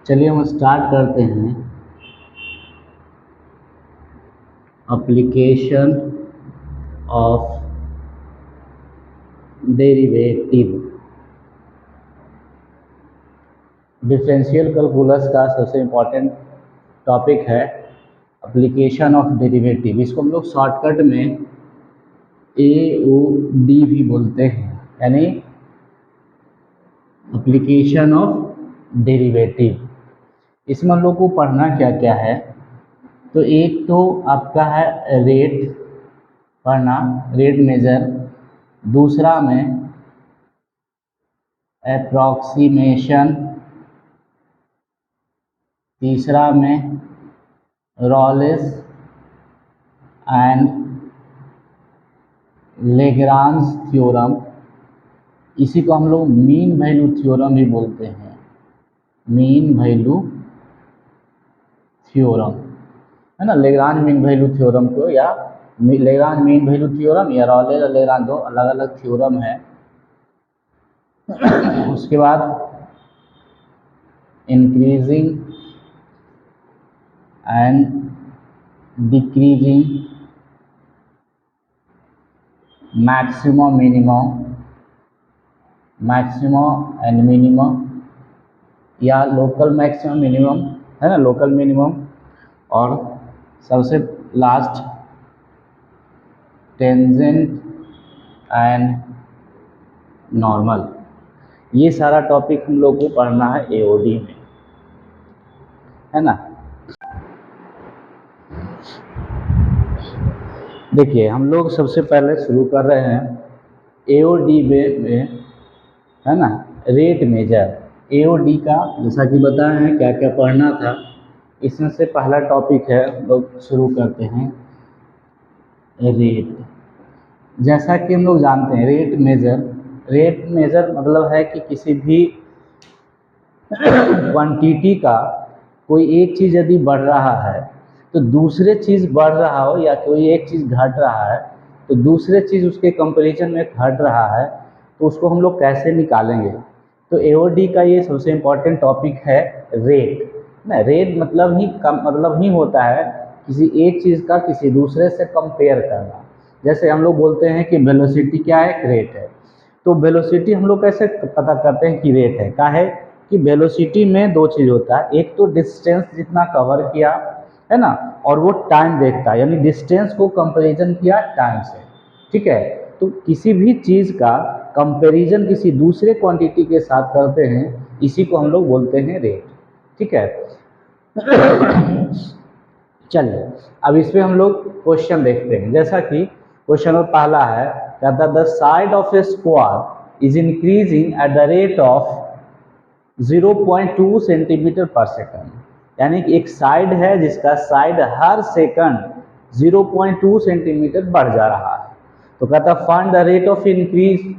चलिए हम स्टार्ट करते हैं। Application of derivative. Differential calculus का सबसे इम्पोर्टेंट टॉपिक है एप्लीकेशन ऑफ डेरिवेटिव। इसको हम लोग शॉर्टकट में AOD भी बोलते हैं, यानी एप्लीकेशन ऑफ डेरिवेटिव। इसमें हम लोग को पढ़ना क्या क्या है, तो एक तो आपका है रेट पढ़ना, रेट मेजर। दूसरा में अप्रॉक्सीमेशन। तीसरा में रॉलेस एंड लेग्रांज थ्योरम। इसी को हम लोग मीन वैल्यू थ्योरम भी बोलते हैं, मीन वैल्यू थ्योरम है ना। लेग्रांज मीन वैल्यू थ्योरम को, या लेग्रांज मीन वैल्यू थ्योरम या रॉलेस और लेग्रांज, दो अलग अलग थ्योरम है। उसके बाद increasing and decreasing maximum minimum, maximum and minimum, या लोकल मैक्सिमम मिनिमम है ना, लोकल मिनिमम। और सबसे लास्ट टेंजेंट एंड नॉर्मल। ये सारा टॉपिक हम लोग को पढ़ना है AOD में, है ना। देखिए हम लोग सबसे पहले शुरू कर रहे हैं AOD में है ना, रेट मेजर। AOD का जैसा कि बताया है क्या क्या पढ़ना था, इसमें से पहला टॉपिक है, लोग शुरू करते हैं रेट। जैसा कि हम लोग जानते हैं रेट मेजर, रेट मेजर मतलब है कि किसी भी क्वांटिटी का कोई एक चीज़ यदि बढ़ रहा है तो दूसरे चीज़ बढ़ रहा हो, या कोई एक चीज़ घट रहा है तो दूसरे चीज़ उसके कंपैरिजन में घट रहा है, तो उसको हम लोग कैसे निकालेंगे। तो AOD का ये सबसे इम्पोर्टेंट टॉपिक है रेट ना। रेट मतलब ही होता है किसी एक चीज़ का किसी दूसरे से कंपेयर करना। जैसे हम लोग बोलते हैं कि वेलोसिटी क्या है, एक रेट है। तो वेलोसिटी हम लोग कैसे पता करते हैं कि रेट है, क्या है कि वेलोसिटी में दो चीज़ होता है, एक तो डिस्टेंस जितना कवर किया है ना, और वो टाइम देखता है, यानी डिस्टेंस को कंपैरिजन किया टाइम से, ठीक है। तो किसी भी चीज़ का कंपैरिजन किसी दूसरे क्वांटिटी के साथ करते हैं, इसी को हम लोग बोलते हैं रेट, ठीक है। चलिए अब इस पे हम लोग क्वेश्चन देखते हैं। जैसा कि क्वेश्चन में पहला है, कहता है the side of A square is increasing at the rate of 0.2 centimetre पर सेकंड। यानी कि एक साइड है जिसका साइड हर सेकंड 0.2 सेंटीमीटर बढ़ जा रहा है। तो कहता है find the rate of increase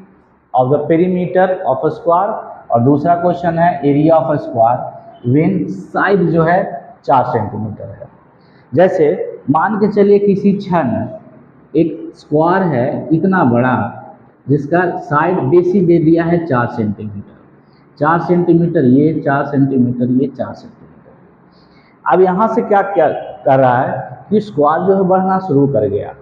of the perimeter of a square. और दूसरा क्वेश्चन है area of a square when side जो है 4 सेंटीमीटर है। जैसे मान के चलिए किसी क्षण एक स्क्वायर है इतना बड़ा, जिसका साइड बेसी दे दिया है 4 सेंटीमीटर, 4 सेंटीमीटर ये, 4 सेंटीमीटर ये, 4 सेंटीमीटर। अब यहाँ से क्या क्या कर रहा है कि स्क्वायर जो है बढ़ना शुरू कर गया।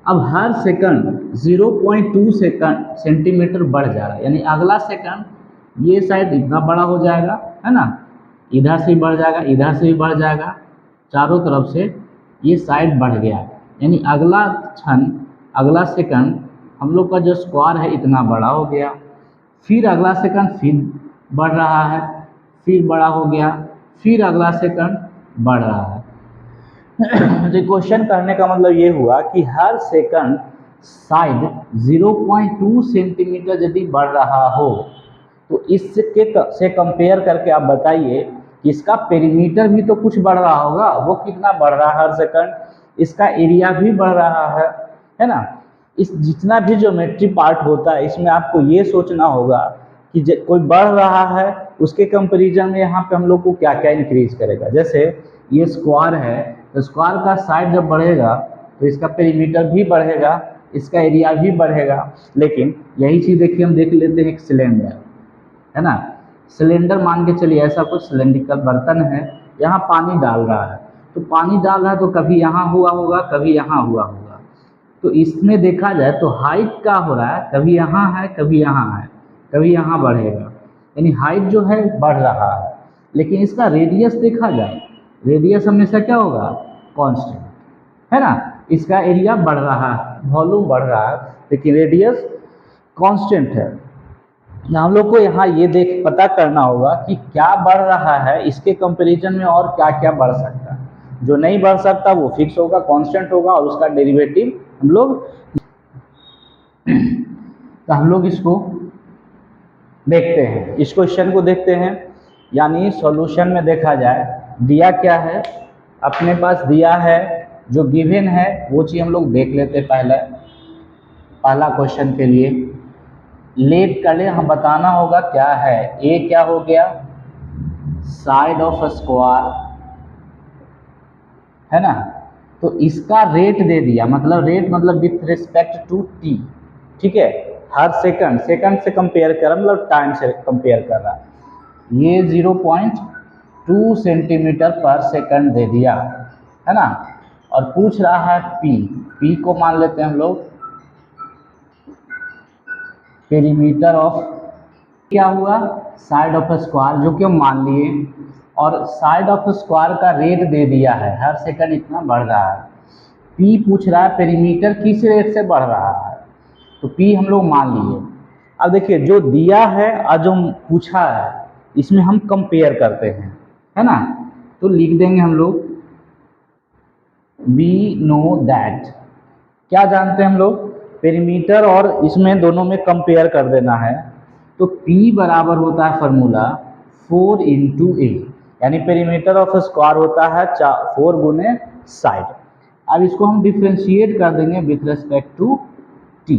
अब हर सेकंड 0.2 सेंटीमीटर बढ़ जा रहा है, यानी अगला सेकंड ये साइड इतना बड़ा हो जाएगा, है ना, इधर से बढ़ जाएगा, इधर से भी बढ़ जाएगा, चारों तरफ से ये साइड बढ़ गया। यानी अगला क्षण, अगला सेकंड हम लोग का जो स्क्वायर है इतना बड़ा हो गया। फिर अगला सेकंड फिर बढ़ रहा है, फिर बड़ा हो गया, फिर अगला सेकंड बढ़ रहा है। तो क्वेश्चन करने का मतलब ये हुआ कि हर सेकंड साइड 0.2 सेंटीमीटर यदि बढ़ रहा हो, तो इसके से कंपेयर करके आप बताइए कि इसका पेरीमीटर भी तो कुछ बढ़ रहा होगा। वो कितना बढ़ रहा है हर सेकंड, इसका एरिया भी बढ़ रहा है ना। इस जितना भी ज्योमेट्री पार्ट होता है इसमें आपको ये सोचना होगा कि कोई बढ़ रहा है उसके कंपैरिजन में यहाँ पे हम लोग को क्या क्या इंक्रीज करेगा। जैसे ये स्क्वायर है, तो स्क्वायर का साइड जब बढ़ेगा तो इसका पेरीमीटर भी बढ़ेगा, इसका एरिया भी बढ़ेगा। लेकिन यही चीज़ देखिए हम देख लेते हैं एक सिलेंडर, है ना। सिलेंडर मान के चलिए, ऐसा कुछ सिलेंड्रिकल बर्तन है, यहाँ पानी डाल रहा है, तो पानी डाल रहा है तो कभी यहाँ हुआ होगा, कभी यहाँ हुआ होगा। तो इसमें देखा जाए तो हाइट क्या हो रहा है, कभी यहाँ है, कभी यहाँ है, कभी यहाँ बढ़ेगा, यानी हाइट जो है बढ़ रहा है। लेकिन इसका रेडियस देखा जाए, रेडियस हमेशा क्या होगा, कांस्टेंट, है ना। इसका एरिया बढ़ रहा है, वॉल्यूम बढ़ रहा है, लेकिन रेडियस कांस्टेंट है। हम लोग को यहाँ ये पता करना होगा कि क्या बढ़ रहा है, इसके कंपैरिजन में और क्या क्या बढ़ सकता है। जो नहीं बढ़ सकता वो फिक्स होगा, कांस्टेंट होगा, और उसका डेरिवेटिव हम लोग तो हम लोग इसको देखते हैं, इस क्वेश्चन को देखते हैं। यानी सॉल्यूशन में देखा जाए, दिया क्या है, अपने पास दिया है, जो गिवन है वो चीज़ हम लोग देख लेते हैं। पहला क्वेश्चन के लिए लेट कर ले, हम बताना होगा क्या है। ए क्या हो गया, साइड ऑफ स्क्वायर, है ना। तो इसका रेट दे दिया, मतलब रेट मतलब विथ रिस्पेक्ट टू टी, ठीक है, हर सेकंड, सेकंड से कंपेयर कर, मतलब टाइम से कंपेयर कर रहा है। ये 0.2 सेंटीमीटर पर सेकंड दे दिया, है ना। और पूछ रहा है पी, पी को मान लेते हैं हम लोग पेरीमीटर ऑफ, क्या हुआ, साइड ऑफ स्क्वायर, जो कि हम मान लिए, और साइड ऑफ स्क्वायर का रेट दे दिया है, हर सेकंड इतना बढ़ रहा है। पी पूछ रहा है पेरीमीटर किस रेट से बढ़ रहा है, तो पी हम लोग मान लिए। अब देखिए जो दिया है और जो पूछा है, इसमें हम कंपेयर करते हैं, है ना। तो लिख देंगे हम लोग वी नो दैट, क्या जानते हैं हम लोग, पेरीमीटर, और इसमें दोनों में कंपेयर कर देना है। तो P बराबर होता है फॉर्मूला 4 इंटू ए, यानी पेरीमीटर ऑफ स्क्वायर होता है 4 गुने साइड। अब इसको हम डिफ्रेंशिएट कर देंगे विथ रेस्पेक्ट टू T।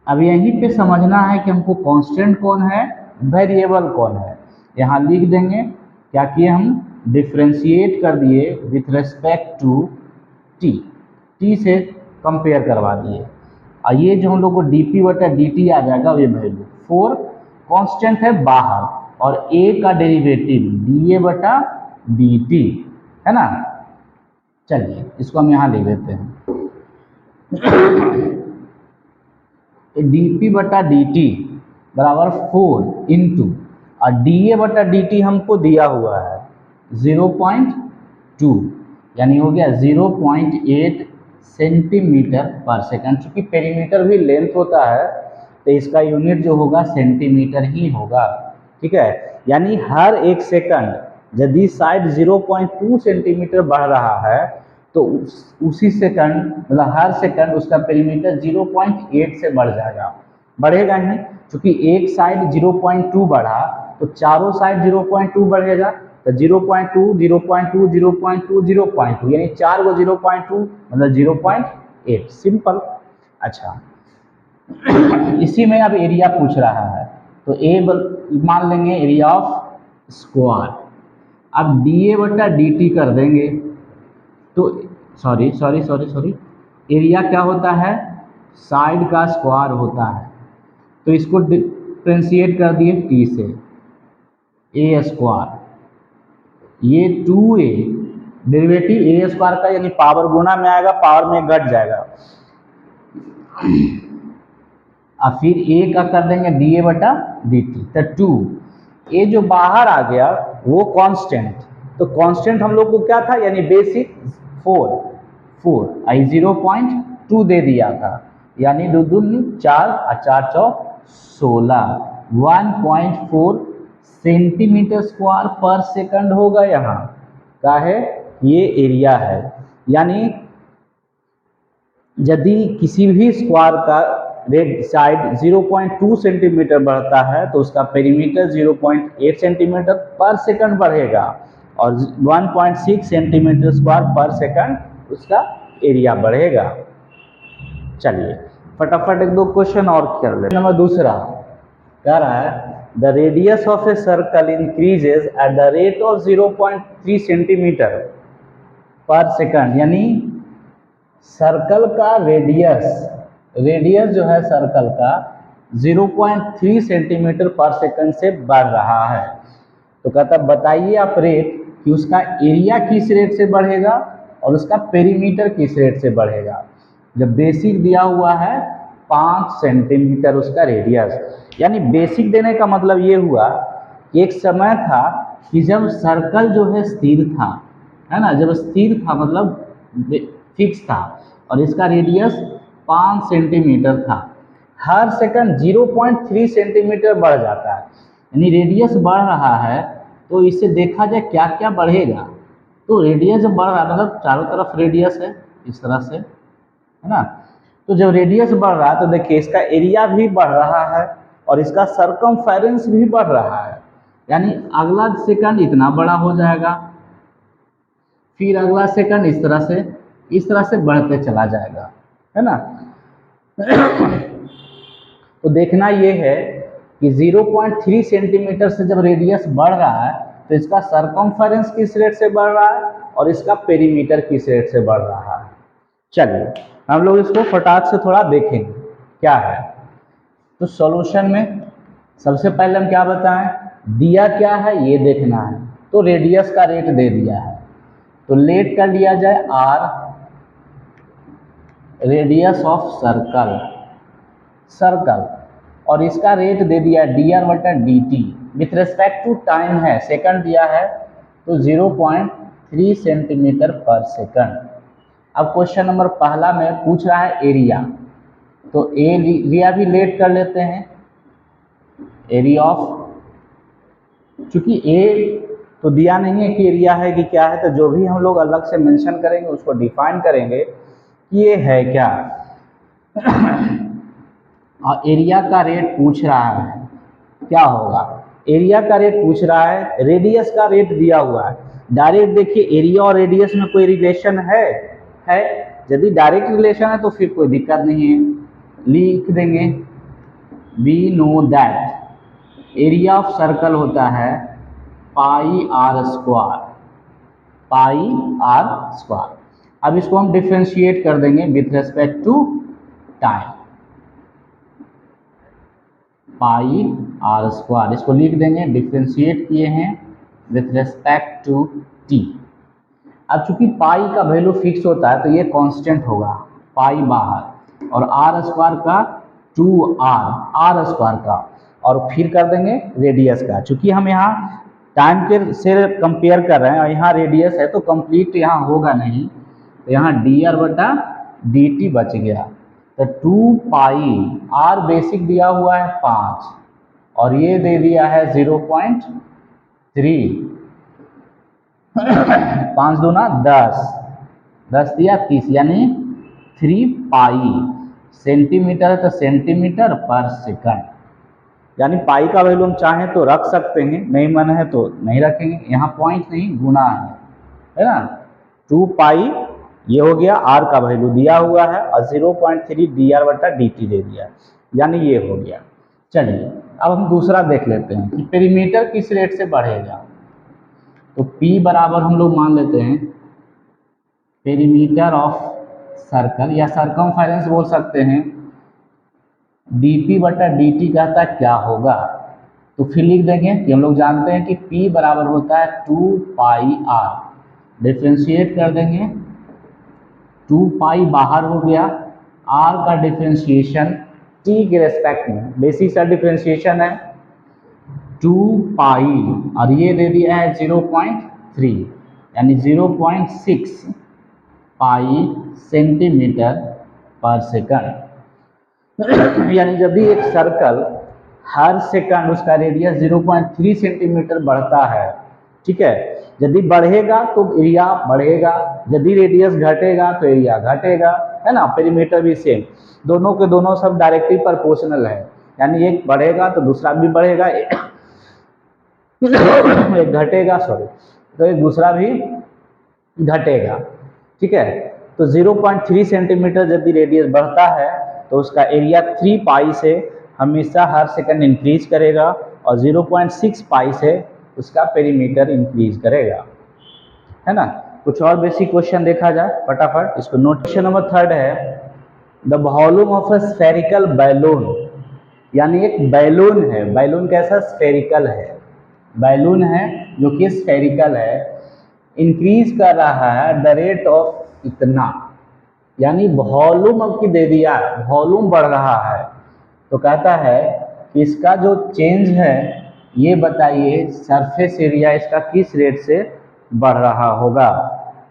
अब यहीं पे समझना है कि हमको कांस्टेंट कौन है, वेरिएबल कौन है। यहाँ लिख देंगे, क्या किए हम, डिफ्रेंशिएट कर दिए with respect to T, T से कंपेयर करवा दिए। और ये जो हम लोग को dp बटा dt आ जाएगा, ये वैल्यू 4 कांस्टेंट है बाहर, और a का डेरिवेटिव da बटा dt, है ना। चलिए इसको हम यहाँ लिख देते हैं dp बटा dt बराबर 4 इंटू, और da बटा dt हमको दिया हुआ है 0.2, यानी हो गया 0.8 सेंटीमीटर पर सेकंड। चूंकि पेरीमीटर भी लेंथ होता है, तो इसका यूनिट जो होगा सेंटीमीटर ही होगा, ठीक है। यानी हर एक सेकंड यदि साइड 0.2 सेंटीमीटर बढ़ रहा है, तो उसी सेकंड, मतलब हर सेकंड उसका पेरीमीटर 0.8 से बढ़ जाएगा, बढ़ेगा ही, क्योंकि एक साइड 0.2 बढ़ा तो चारों साइड 0.2 बढ़ेगा, तो 0.2 0.2 0.2 0.2, यानी 4 को 0.2 मतलब 0.8, सिंपल। अच्छा इसी में अब एरिया पूछ रहा है, तो ए मान लेंगे एरिया ऑफ स्क्वायर। अब डी ए बटा डी टी कर देंगे, तो सॉरी एरिया क्या होता है, साइड का स्क्वायर होता है, तो इसको डिफ्रेंशिएट कर दिए टी से, ए स्क्वायर, ये 2a, डेरिवेटिव ए स्क्वायर का यानी पावर गुना में आएगा, पावर में घट जाएगा, और फिर ए का कर देंगे डी ए बटा डी टी, तो 2 ए जो बाहर आ गया वो कांस्टेंट, तो कांस्टेंट हम लोग को क्या था, यानी बेसिक 4 आई 0.2 दे दिया था, यानी 2 दूनी 4 और 4 चौक 16, 1.4 सेंटीमीटर स्क्वायर पर सेकंड होगा। यहाँ का है, ये एरिया है। यानी यदि किसी भी स्क्वायर का रेड साइड 0.2 सेंटीमीटर बढ़ता है, तो उसका पेरीमीटर 0.8 सेंटीमीटर पर सेकंड बढ़ेगा, और 1.6 सेंटीमीटर स्क्वायर पर सेकंड उसका एरिया बढ़ेगा। चलिए फटाफट एक दो क्वेश्चन और कर लेते हैं। नंबर दूसरा कह रहा है the radius of a circle increases at the rate of 0.3 centimetre पर सेकंड, यानी सर्कल का रेडियस जो है सर्कल का 0.3 सेंटीमीटर पर सेकंड से बढ़ रहा है। तो कहता बताइए आप रेट कि उसका एरिया किस रेट से बढ़ेगा और उसका पेरीमीटर किस रेट से बढ़ेगा। जब बेसिक दिया हुआ है 5 सेंटीमीटर उसका रेडियस, यानी बेसिक देने का मतलब ये हुआ कि एक समय था कि जब सर्कल जो है स्थिर था, है ना, जब स्थिर था मतलब फिक्स था और इसका रेडियस 5 सेंटीमीटर था। हर सेकंड 0.3 सेंटीमीटर बढ़ जाता है, यानी रेडियस बढ़ रहा है। तो इससे देखा जाए क्या क्या बढ़ेगा, तो रेडियस जब बढ़ रहा है मतलब चारों तरफ रेडियस है इस तरह से, है ना। तो जब रेडियस बढ़ रहा है तो देखिए इसका एरिया भी बढ़ रहा है और इसका सरकमफेरेंस भी बढ़ रहा है, यानी अगला सेकंड इतना बड़ा हो जाएगा, फिर अगला सेकंड इस तरह से बढ़ते चला जाएगा, है ना। तो देखना ये है कि 0.3 सेंटीमीटर से जब रेडियस बढ़ रहा है तो इसका सरकमफेरेंस किस रेट से बढ़ रहा है और इसका पेरीमीटर किस रेट से बढ़ रहा है। चलिए हम लोग इसको फटाक से थोड़ा देखेंगे क्या है। तो सॉल्यूशन में सबसे पहले हम क्या बताएं, दिया क्या है ये देखना है। तो रेडियस का रेट दे दिया है तो लेट कर लिया जाए r, रेडियस ऑफ सर्कल और इसका रेट दे दिया dr/dt। With respect to time है, सेकंड दिया है तो 0.3 सेंटीमीटर पर सेकंड। अब क्वेश्चन नंबर पहला में पूछ रहा है एरिया, तो एरिया भी लेट कर लेते हैं। एरिया ऑफ, चूंकि ए तो दिया नहीं है कि एरिया है कि क्या है, तो जो भी हम लोग अलग से मेंशन करेंगे उसको डिफाइन करेंगे कि ये है क्या। और एरिया का रेट पूछ रहा है, क्या होगा, एरिया का रेट पूछ रहा है, रेडियस का रेट दिया हुआ है। डायरेक्ट देखिए एरिया और रेडियस में कोई रिलेशन है यदि डायरेक्ट रिलेशन है तो फिर कोई दिक्कत नहीं है, लिख देंगे we know that area of circle होता है पाई आर स्क्वायर। अब इसको हम डिफरेंशिएट कर देंगे with respect to time, pi r square, इसको लिख देंगे, डिफरेंशिएट किए हैं विथ रेस्पेक्ट टू टी। अब चूंकि पाई का वैल्यू फिक्स होता है तो ये कांस्टेंट होगा, पाई बाहर और आर स्क्वायर का 2r, आर स्क्वायर का, और फिर कर देंगे रेडियस का। चूंकि हम यहाँ टाइम के से कंपेयर कर रहे हैं और यहाँ रेडियस है तो कंप्लीट यहाँ होगा नहीं, तो यहाँ dr/dt बच गया। तो 2 पाई, आर बेसिक दिया हुआ है 5 और ये दे दिया है 0.3, 5 दूना 10, 10 दिया 30, यानी 3 पाई सेंटीमीटर है तो सेंटीमीटर पर सेकंड। यानी पाई का वैल्यू हम चाहें तो रख सकते हैं, नहीं मन है तो नहीं रखेंगे, यहाँ पॉइंट नहीं गुना है ना। 2 पाई ये हो गया, आर का वैल्यू दिया हुआ है और 0.3 dr/dt दे दिया, यानी ये हो गया। चलिए अब हम दूसरा देख लेते हैं कि पेरीमीटर किस रेट से बढ़ेगा। तो P बराबर हम लोग मान लेते हैं पेरीमीटर ऑफ सर्कल या सरकमफेरेंस बोल सकते हैं, dp/dt कहता है क्या होगा। तो फिर लिख देंगे कि हम लोग जानते हैं कि P बराबर होता है 2 पाई r, डिफ्रेंशिएट कर देंगे, 2 पाई बाहर हो गया, r का डिफ्रेंशिएशन t के रेस्पेक्ट में, बेसिक सा डिफ्रेंशिएशन है 2 पाई और ये दे दिया है 0.3, यानी 0.6 पाई सेंटीमीटर पर सेकंड। यानी जब भी एक सर्कल हर सेकंड उसका रेडियस 0.3 सेंटीमीटर बढ़ता है, ठीक है, यदि बढ़ेगा तो एरिया बढ़ेगा, यदि रेडियस घटेगा तो एरिया घटेगा, है ना। पेरीमीटर भी सेम, दोनों के दोनों सब डायरेक्टली प्रोपोर्शनल है, यानी एक बढ़ेगा तो दूसरा भी बढ़ेगा, एक घटेगा तो एक दूसरा भी घटेगा, ठीक है। तो 0.3 सेंटीमीटर यदि रेडियस बढ़ता है तो उसका एरिया 3 पाई से हमेशा हर सेकंड इंक्रीज करेगा और 0.6 पाई से उसका पेरीमीटर इंक्रीज करेगा, है ना। कुछ और बेसिक क्वेश्चन देखा जाए फटाफट, इसको नोट। क्वेश्चन नंबर 3 है the volume of a spherical balloon यानी एक बैलून है, बैलून कैसा, स्फेरिकल है, बैलून है जो कि स्फेरिकल है, इंक्रीज कर रहा है द रेट ऑफ इतना, यानी वॉल्यूम अब की दे दिया, वॉल्यूम बढ़ रहा है, तो कहता है कि इसका जो चेंज है ये बताइए सरफेस एरिया इसका किस रेट से बढ़ रहा होगा,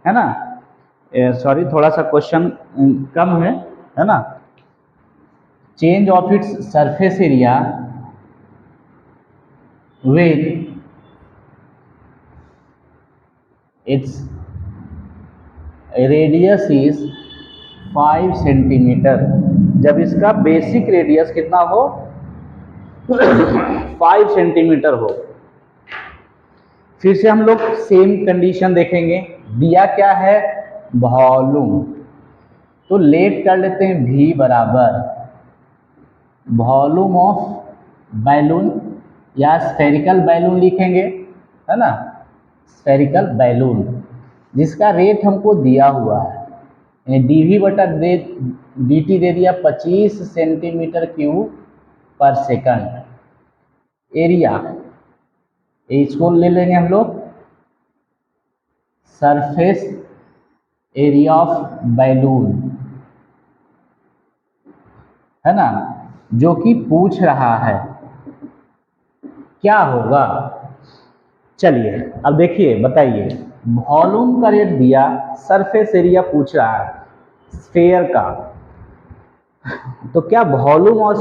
है ना। सॉरी थोड़ा सा क्वेश्चन कम है ना। Change of its surface area when its radius is 5 centimetre, जब इसका बेसिक रेडियस कितना हो 5 सेंटीमीटर हो। फिर से हम लोग सेम कंडीशन देखेंगे, दिया क्या है वॉल्यूम, तो लेट कर लेते हैं V बराबर वॉल्यूम ऑफ बैलून, या स्फेरिकल बैलून लिखेंगे, है ना, स्फेरिकल बैलून जिसका रेट हमको दिया हुआ है, यानी dV बटा dt दे दिया 25 सेंटीमीटर क्यूब पर सेकंड। एरिया इसको ले लेंगे हम लोग सरफेस एरिया ऑफ बैलून, है ना, जो कि पूछ रहा है क्या होगा। चलिए अब देखिए बताइए, वॉल्यूम का रेट दिया, सरफेस एरिया पूछ रहा है स्फेयर का, तो क्या वॉल्यूम और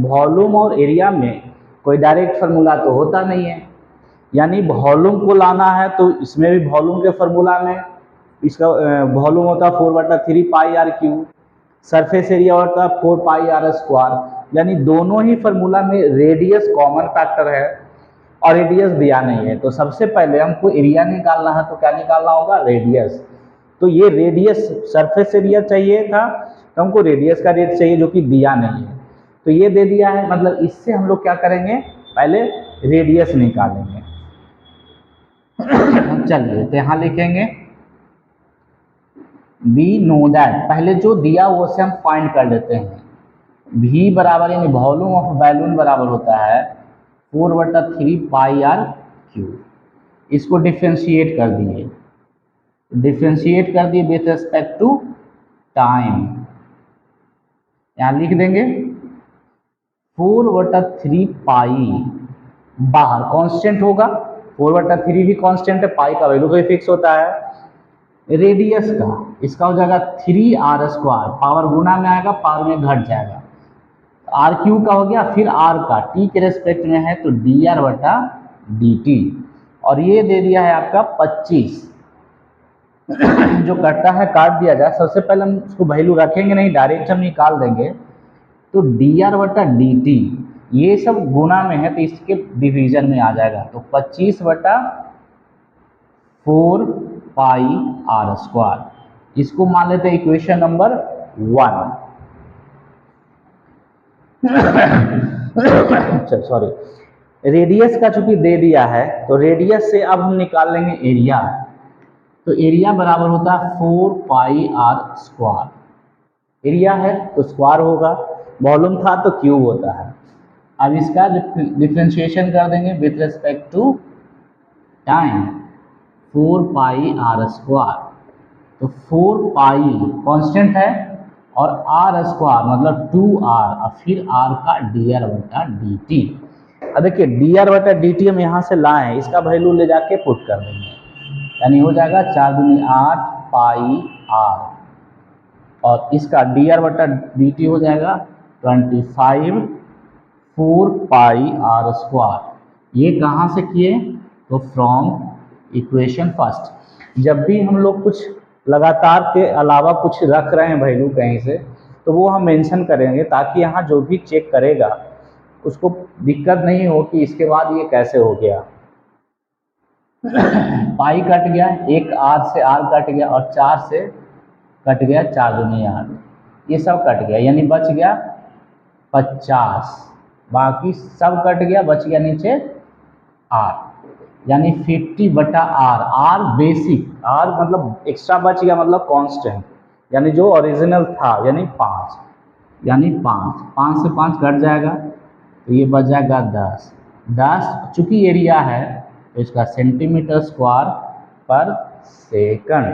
वॉल्यूम और एरिया में कोई डायरेक्ट फार्मूला तो होता नहीं है, यानी वॉल्यूम को लाना है तो इसमें भी वॉल्यूम के फार्मूला में इसका वॉल्यूम होता है 4/3 पाई आर क्यूब, सरफेस एरिया होता है 4 पाई आर स्क्वायर, यानी दोनों ही फार्मूला में रेडियस कॉमन फैक्टर है और रेडियस दिया नहीं है। तो सबसे पहले हमको एरिया निकालना है, तो क्या निकालना होगा रेडियस, तो ये रेडियस सरफेस एरिया चाहिए था, तो हमको रेडियस का रेट चाहिए जो कि दिया नहीं है, तो ये दे दिया है, मतलब इससे हम लोग क्या करेंगे पहले रेडियस निकालेंगे। चलिए तो यहाँ लिखेंगे वी नो दैट, पहले जो दिया वो से हम फाइंड कर लेते हैं, V बराबर यानी वॉल्यूम ऑफ बैलून बराबर होता है 4/3 पाई आर क्यूब, इसको डिफ्रेंशिएट कर दिए, विथ रिस्पेक्ट टू टाइम, यहाँ लिख देंगे 4/3 पाई, बाहर कांस्टेंट होगा, 4/3 भी कांस्टेंट है, पाई का वैल्यू तो फिक्स होता है, रेडियस का इसका हो जाएगा 3r स्क्वायर, पावर गुना में आएगा पावर में घट जाएगा, आर क्यू का हो गया, फिर आर का टी के रेस्पेक्ट में है तो dr/dt, और ये दे दिया है आपका 25 जो कटता है काट दिया जाए, सबसे पहले हम उसको वैल्यू रखेंगे नहीं, डायरेक्ट हम निकाल देंगे, तो dr/dt ये सब गुना में है तो इसके डिवीजन में आ जाएगा, तो 25/4 पाई आर स्क्वायर, इसको मान लेते हैं इक्वेशन नंबर 1। सॉरी, रेडियस का चूंकि दे दिया है तो रेडियस से अब हम निकाल लेंगे एरिया, तो एरिया बराबर होता है 4 पाई आर स्क्वायर, एरिया है तो स्क्वायर होगा, वॉल्यूम था तो क्यूब होता है। अब इसका डिफ्रेंशिएशन कर देंगे with respect to time, 4 pi r square, तो 4 पाई कांस्टेंट है और आर स्क्वायर मतलब 2r, और फिर r का dr/dt। अब देखिए dr/dt हम यहाँ से लाए, इसका वैल्यू ले जाके पुट कर देंगे, यानी हो जाएगा 4 दूनी 8 पाई r, और इसका dr/dt हो जाएगा 25 4 पाई आर स्क्वायर। ये कहाँ से किए, तो फ्रॉम इक्वेशन फर्स्ट। जब भी हम लोग कुछ लगातार के अलावा कुछ रख रहे हैं वैल्यू कहीं से, तो वो हम मेंशन करेंगे ताकि यहाँ जो भी चेक करेगा उसको दिक्कत नहीं हो कि इसके बाद ये कैसे हो गया। पाई कट गया, एक आर से आर कट गया और 4 से कट गया 4 दूनी 8, ये सब कट गया, यानी बच गया 50, बाकी सब कट गया, बच गया नीचे r, यानी 50/r, r बेसिक, r मतलब एक्स्ट्रा बच गया मतलब कांस्टेंट, यानी जो ओरिजिनल था यानी 5, यानी 5 से 5 कट जाएगा तो ये बच जाएगा 10 चूँकि एरिया है तो इसका सेंटीमीटर स्क्वायर पर सेकंड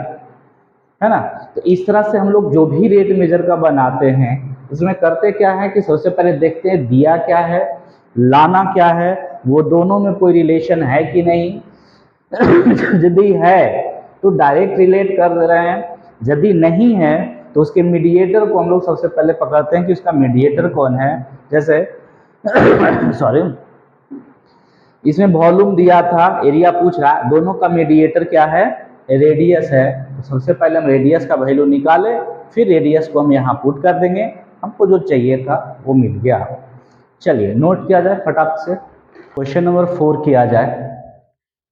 है ना। तो इस तरह से हम लोग जो भी रेट मेजर का बनाते हैं उसमें करते क्या है कि सबसे पहले देखते हैं दिया क्या है, लाना क्या है, वो दोनों में कोई रिलेशन है कि नहीं। यदि है तो डायरेक्ट रिलेट कर रहे हैं, यदि नहीं है तो उसके मीडिएटर को हम लोग सबसे पहले पकड़ते हैं कि उसका मीडिएटर कौन है। जैसे सॉरी, इसमें वॉल्यूम दिया था, एरिया पूछ रहा है, दोनों का मीडिएटर क्या है, रेडियस है। तो सबसे पहले हम रेडियस का वैल्यू निकाले, फिर रेडियस को हम यहाँ पुट कर देंगे, हमको जो चाहिए था वो मिल गया। चलिए नोट किया जाए फटाफट से, क्वेश्चन नंबर 4 किया जाए,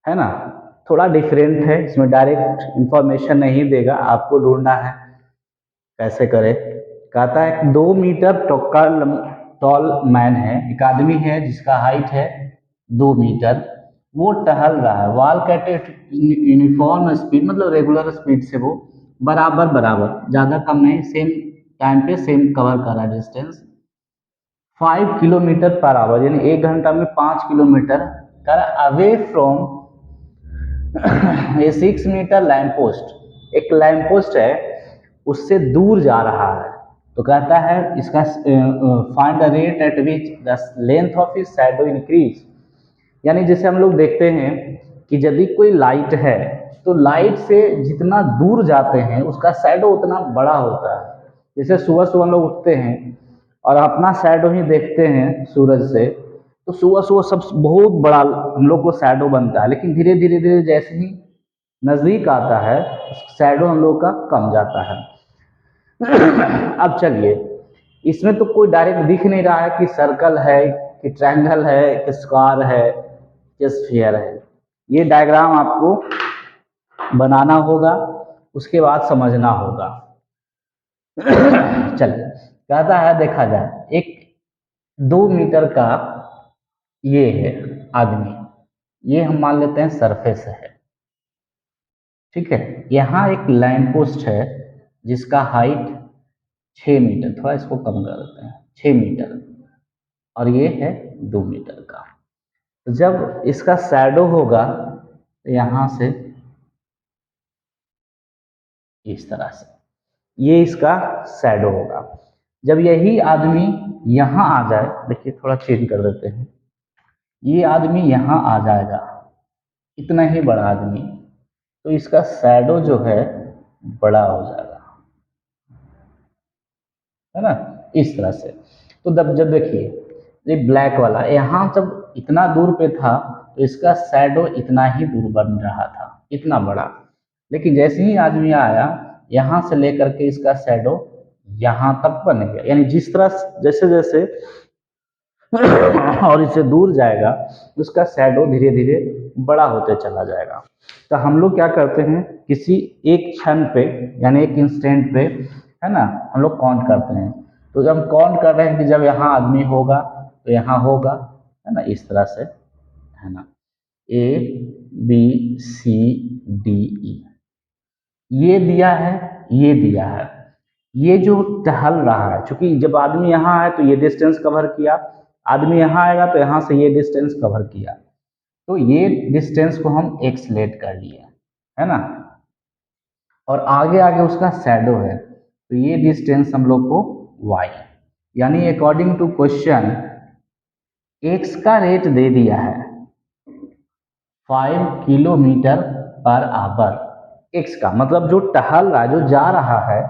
है ना। थोड़ा डिफरेंट है, इसमें डायरेक्ट इंफॉर्मेशन नहीं देगा, आपको ढूंढना है कैसे करें। कहता है 2 मीटर टॉल मैन है, एक आदमी है जिसका हाइट है 2 मीटर, वो टहल रहा है, वॉक एट यूनिफॉर्म स्पीड, मतलब रेगुलर स्पीड से वो बराबर बराबर, ज़्यादा कम नहीं, सेम टाइम पे सेम कवर कर रहा है डिस्टेंस 5 किलोमीटर पर आवर, यानी 1 घंटा में 5 किलोमीटर कर अवे फ्रॉम ये 6 मीटर लैंप पोस्ट, एक लैंप पोस्ट है उससे दूर जा रहा है। तो कहता है इसका find the rate at which the length of his shadow increase, यानी जैसे हम लोग देखते हैं कि यदि कोई लाइट है तो लाइट से जितना दूर जाते हैं उसका शैडो उतना बड़ा होता है। जैसे सुबह सुबह हम लोग उठते हैं और अपना शैडो ही देखते हैं सूरज से, तो सुबह सुबह सब बहुत बड़ा हम लोग को शैडो बनता है, लेकिन धीरे धीरे धीरे जैसे ही नज़दीक आता है शैडो हम लोग का कम जाता है। अब चलिए, इसमें तो कोई डायरेक्ट दिख नहीं रहा है कि सर्कल है कि ट्रायंगल है कि स्क्वायर है कि स्फीयर है, ये डायग्राम आपको बनाना होगा, उसके बाद समझना होगा। चलिए, कहता है देखा जाए एक 2 मीटर का ये है आदमी, ये हम मान लेते हैं सरफेस है, ठीक है। यहाँ एक लैंप पोस्ट है जिसका हाइट 6 मीटर, थोड़ा इसको कम कर देते हैं, 6 मीटर, और ये है 2 मीटर का। तो जब इसका शैडो होगा तो यहाँ से इस तरह से, ये इसका शैडो होगा। जब यही आदमी यहाँ आ जाए, देखिए थोड़ा चेंज कर देते हैं, ये आदमी यहाँ आ जाएगा, इतना ही बड़ा आदमी, तो इसका शैडो जो है बड़ा हो जाएगा, है ना, इस तरह से। तो जब देखिए ये ब्लैक वाला यहाँ जब इतना दूर पे था तो इसका शैडो इतना ही दूर बन रहा था, इतना बड़ा, लेकिन जैसे ही आदमी आया यहाँ से लेकर के इसका शैडो यहाँ तक बन गया, यानी जिस तरह जैसे जैसे और इससे दूर जाएगा उसका शैडो धीरे धीरे बड़ा होते चला जाएगा। तो हम लोग क्या करते हैं, किसी एक क्षण पे यानी एक इंस्टेंट पे, है ना, हम लोग काउंट करते हैं। तो जब हम काउंट कर रहे हैं कि जब यहाँ आदमी होगा तो यहाँ होगा, है ना, इस तरह से, है ना, ABCDE, ये दिया है, ये दिया है, ये जो टहल रहा है, क्योंकि जब आदमी यहाँ है तो ये डिस्टेंस कवर किया, आदमी यहाँ आएगा तो यहाँ से ये डिस्टेंस कवर किया, तो ये डिस्टेंस को हम x लेट कर लिए, है ना, और आगे आगे उसका शैडो है तो ये डिस्टेंस हम लोग को y, यानी अकॉर्डिंग टू क्वेश्चन x का रेट दे दिया है 5 किलोमीटर पर आवर, x का मतलब जो टहल रहा है, जो जा रहा है,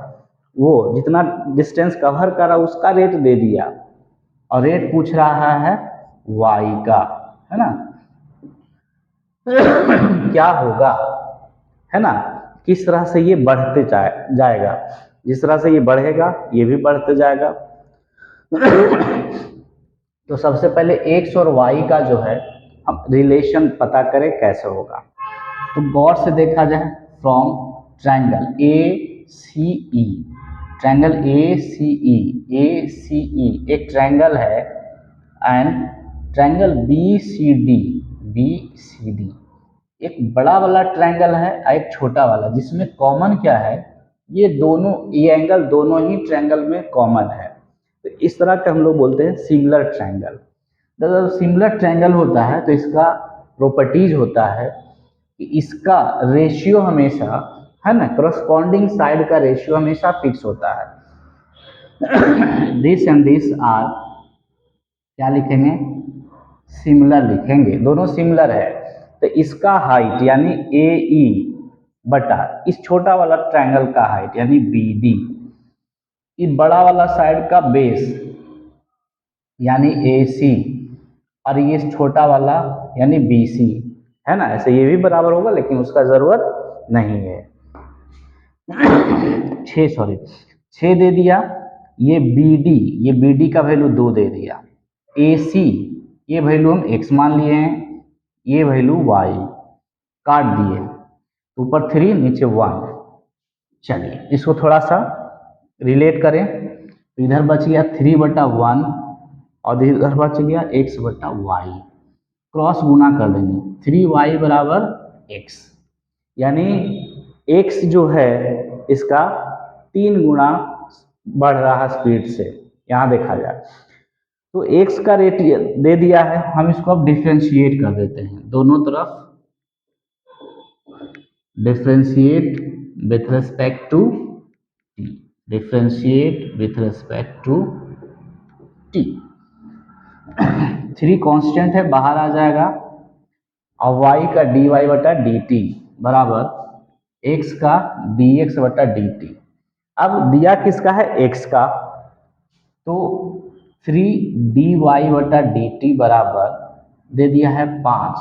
वो जितना डिस्टेंस कवर कर रहा है उसका रेट दे दिया, और रेट पूछ रहा है y का, है ना। क्या होगा, है ना, किस तरह से ये बढ़ते जाएगा, जिस तरह से ये बढ़ेगा ये भी बढ़ते जाएगा। तो सबसे पहले x और y का जो है हम रिलेशन पता करें कैसे होगा। तो गौर से देखा जाए, from triangle ACE, triangle ACE एक ट्रायंगल है, एंड ट्रायंगल BCD एक बड़ा वाला ट्रायंगल है और एक छोटा वाला, जिसमें कॉमन क्या है, ये दोनों, ये एंगल दोनों ही ट्रायंगल में कॉमन है। तो इस तरह का हम लोग बोलते हैं सिमिलर ट्रायंगल। जब सिमिलर ट्रायंगल होता है तो इसका प्रॉपर्टीज होता है कि इसका रेशियो हमेशा, है ना, करस्पॉन्डिंग साइड का रेशियो हमेशा फिक्स होता है। दिस एंड दिस आर, क्या लिखेंगे, सिमिलर लिखेंगे, दोनों सिमिलर है। तो इसका हाइट यानी ए ई बटा इस छोटा वाला ट्रायंगल का हाइट यानी बी डी, इस बड़ा वाला साइड का बेस यानी ए सी, और ये छोटा वाला यानी बी सी, है ना। ऐसे ये भी बराबर होगा लेकिन उसका जरूरत नहीं है। 6 दे दिया, ये बी डी का वैल्यू 2 दे दिया, ए सी ये वैल्यू हम x मान लिए हैं, ये वैल्यू y काट दिए, ऊपर 3 नीचे 1। चलिए इसको थोड़ा सा रिलेट करें, इधर बच गया 3/1 और इधर बच गया x/y, क्रॉस गुना कर लेंगे, 3y बराबर x, यानी x जो है इसका 3 गुना बढ़ रहा स्पीड से, यहाँ देखा जाए तो x का रेट दे दिया है, हम इसको अब डिफ्रेंशिएट कर देते हैं, दोनों तरफ differentiate with respect to t, differentiate with respect to t। 3 constant है, बाहर आ जाएगा, और y का dy/dt बराबर x का dx/dt। अब दिया किसका है, x का, तो 3dy/dt बराबर दे दिया है 5,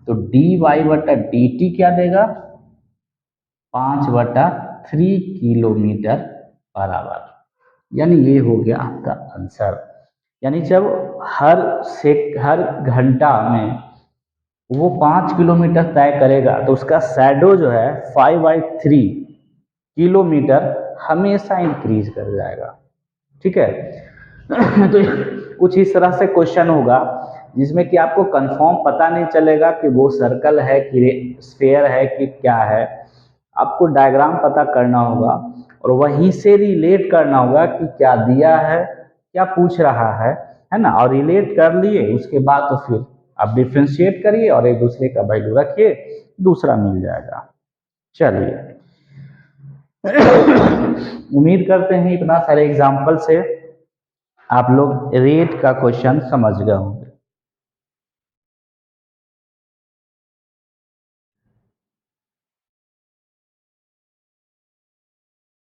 तो dy/dt क्या देगा, 5/3 किलोमीटर बराबर, यानी ये हो गया आपका आंसर। यानी जब हर घंटा में वो 5 किलोमीटर तय करेगा तो उसका शैडो जो है 5/3 किलोमीटर हमेशा इंक्रीज कर जाएगा, ठीक है। तो कुछ इस तरह से क्वेश्चन होगा जिसमें कि आपको कंफर्म पता नहीं चलेगा कि वो सर्कल है कि स्फेयर है कि क्या है, आपको डायग्राम पता करना होगा और वहीं से रिलेट करना होगा कि क्या दिया है, क्या पूछ रहा है ना, और रिलेट कर लिए उसके बाद तो फिर आप डिफ्रेंशिएट करिए और एक दूसरे का वैल्यू रखिए, दूसरा मिल जाएगा। चलिए उम्मीद करते हैं इतना सारे एग्जाम्पल से आप लोग रेट का क्वेश्चन समझ गए होंगे।